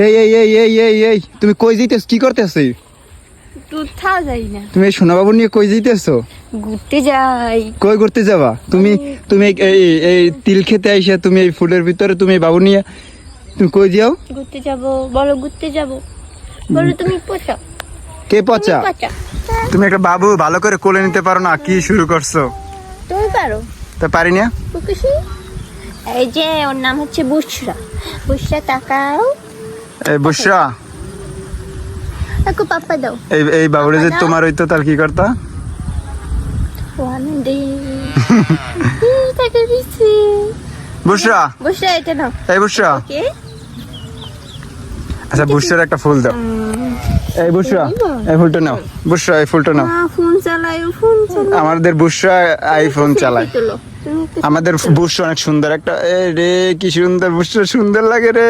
এই এই এই এই এই এই তুমি কই যাইতেছ, কি করতেছো? কোথাও যাই না, তুমি এই সোনা বাবু নিয়ে কই যাইতেছো? ঘুরতে যাই। কই ঘুরতে যাবা তুমি? তুমি এই এই তিল খেতে আইসা তুমি এই ফুলের ভিতরে তুমি এই বাবু নিয়ে তুমি কই যাও? ঘুরতে যাব, বলো ঘুরতে যাব, বলো তুমি পচা। কে পচা? পচা তুমি একটা বাবু ভালো করে কোলে নিতে পারো না, কি শুরু করছো? তুমি পারো? তা পারি না। খুশি। এই যে ওর নাম হচ্ছে বুশরা। বুশরা তাকাও, এই বুশরা, একটু পাপা দাও। এই এই বাবুরে যে তোমার হইতো তার কি করতা? ওয়ান ডে তাকে দিছি। বুশরা, বুশরা এটা নাও। এই বুশরা, কে? আচ্ছা বুশরার একটা ফুল দাও। এই বুশরা, এই ফুলটা নাও। বুশরা, এই ফুলটা নাও। ফোন চালায়, ফোন চালায়। আমাদের বুশরা আইফোন চালায়। তুলো তুমি একটু আমাদের বুশরা অনেক সুন্দর একটা, এ রে কি সুন্দর, বুশরা সুন্দর লাগে রে।